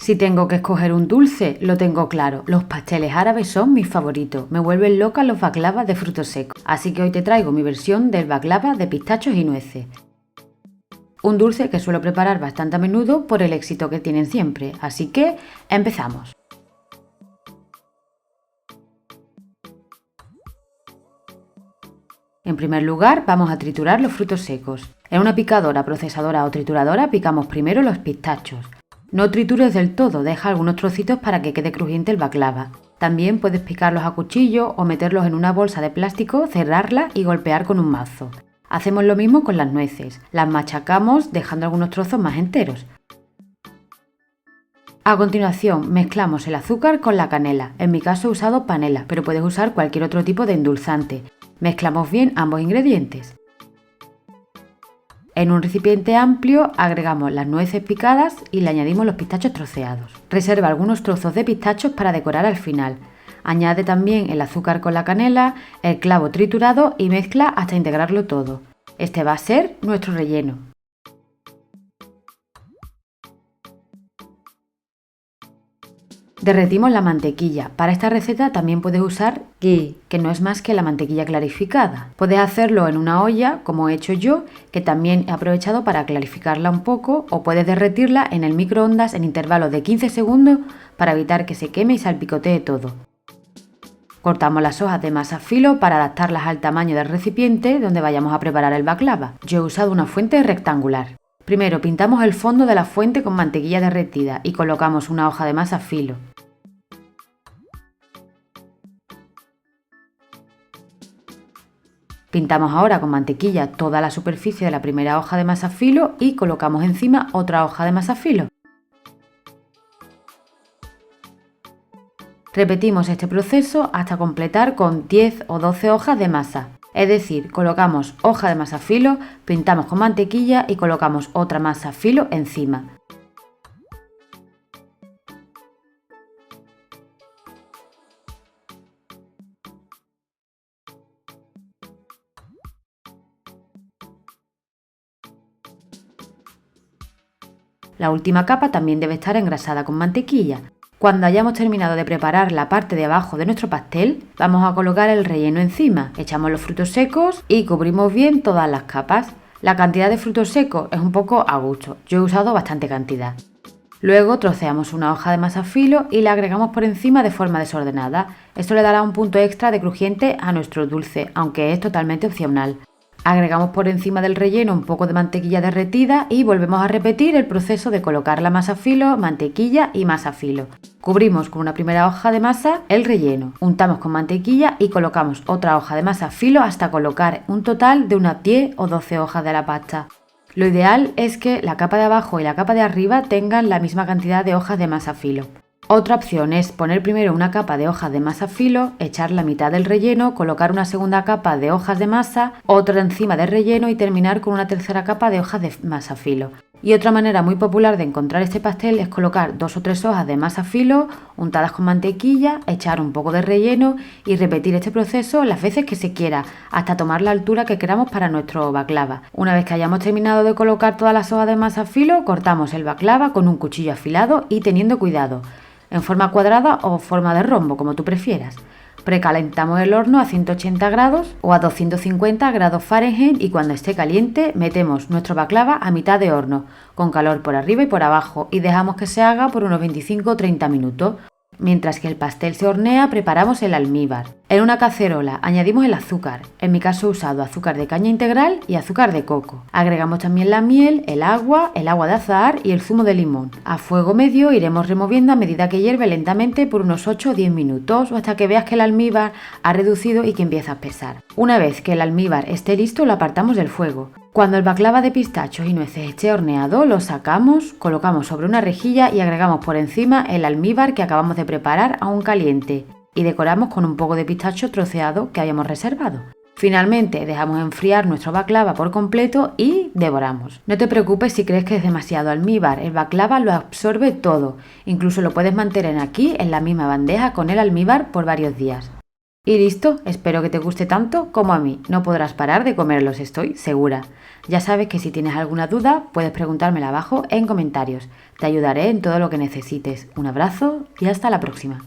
Si tengo que escoger un dulce, lo tengo claro. Los pasteles árabes son mis favoritos. Me vuelven loca los baklavas de frutos secos. Así que hoy te traigo mi versión del baklava de pistachos y nueces. Un dulce que suelo preparar bastante a menudo por el éxito que tienen siempre. Así que empezamos. En primer lugar, vamos a triturar los frutos secos. En una picadora, procesadora o trituradora picamos primero los pistachos. No tritures del todo, deja algunos trocitos para que quede crujiente el baklava. También puedes picarlos a cuchillo o meterlos en una bolsa de plástico, cerrarla y golpear con un mazo. Hacemos lo mismo con las nueces, las machacamos dejando algunos trozos más enteros. A continuación mezclamos el azúcar con la canela, en mi caso he usado panela, pero puedes usar cualquier otro tipo de endulzante. Mezclamos bien ambos ingredientes. En un recipiente amplio agregamos las nueces picadas y le añadimos los pistachos troceados. Reserva algunos trozos de pistachos para decorar al final. Añade también el azúcar con la canela, el clavo triturado y mezcla hasta integrarlo todo. Este va a ser nuestro relleno. Derretimos la mantequilla. Para esta receta también puedes usar ghee, que no es más que la mantequilla clarificada. Puedes hacerlo en una olla, como he hecho yo, que también he aprovechado para clarificarla un poco, o puedes derretirla en el microondas en intervalos de 15 segundos para evitar que se queme y salpicotee todo. Cortamos las hojas de masa filo para adaptarlas al tamaño del recipiente donde vayamos a preparar el baklava. Yo he usado una fuente rectangular. Primero pintamos el fondo de la fuente con mantequilla derretida y colocamos una hoja de masa filo. Pintamos ahora con mantequilla toda la superficie de la primera hoja de masa filo y colocamos encima otra hoja de masa filo. Repetimos este proceso hasta completar con 10 o 12 hojas de masa. Es decir, colocamos hoja de masa filo, pintamos con mantequilla y colocamos otra masa filo encima. La última capa también debe estar engrasada con mantequilla. Cuando hayamos terminado de preparar la parte de abajo de nuestro pastel, vamos a colocar el relleno encima. Echamos los frutos secos y cubrimos bien todas las capas. La cantidad de frutos secos es un poco a gusto. Yo he usado bastante cantidad. Luego troceamos una hoja de masa filo y la agregamos por encima de forma desordenada. Esto le dará un punto extra de crujiente a nuestro dulce, aunque es totalmente opcional. Agregamos por encima del relleno un poco de mantequilla derretida y volvemos a repetir el proceso de colocar la masa filo, mantequilla y masa filo. Cubrimos con una primera hoja de masa el relleno, untamos con mantequilla y colocamos otra hoja de masa filo hasta colocar un total de unas 10 o 12 hojas de la pasta. Lo ideal es que la capa de abajo y la capa de arriba tengan la misma cantidad de hojas de masa filo. Otra opción es poner primero una capa de hojas de masa filo, echar la mitad del relleno, colocar una segunda capa de hojas de masa, otra encima del relleno y terminar con una tercera capa de hojas de masa filo. Y otra manera muy popular de encontrar este pastel es colocar 2 o 3 hojas de masa filo untadas con mantequilla, echar un poco de relleno y repetir este proceso las veces que se quiera, hasta tomar la altura que queramos para nuestro baklava. Una vez que hayamos terminado de colocar todas las hojas de masa filo, cortamos el baklava con un cuchillo afilado y teniendo cuidado, en forma cuadrada o forma de rombo, como tú prefieras. Precalentamos el horno a 180 grados o a 250 grados Fahrenheit y cuando esté caliente metemos nuestro baklava a mitad de horno, con calor por arriba y por abajo y dejamos que se haga por unos 25 o 30 minutos. Mientras que el pastel se hornea, preparamos el almíbar. En una cacerola añadimos el azúcar. En mi caso he usado azúcar de caña integral y azúcar de coco. Agregamos también la miel, el agua de azahar y el zumo de limón. A fuego medio iremos removiendo a medida que hierve lentamente por unos 8 o 10 minutos o hasta que veas que el almíbar ha reducido y que empieza a espesar. Una vez que el almíbar esté listo, lo apartamos del fuego. Cuando el baklava de pistachos y nueces esté horneado, lo sacamos, colocamos sobre una rejilla y agregamos por encima el almíbar que acabamos de preparar aún caliente y decoramos con un poco de pistacho troceado que hayamos reservado. Finalmente dejamos enfriar nuestro baklava por completo y devoramos. No te preocupes si crees que es demasiado almíbar, el baklava lo absorbe todo, incluso lo puedes mantener aquí en la misma bandeja con el almíbar por varios días. Y listo, espero que te guste tanto como a mí. No podrás parar de comerlos, estoy segura. Ya sabes que si tienes alguna duda, puedes preguntármela abajo en comentarios. Te ayudaré en todo lo que necesites. Un abrazo y hasta la próxima.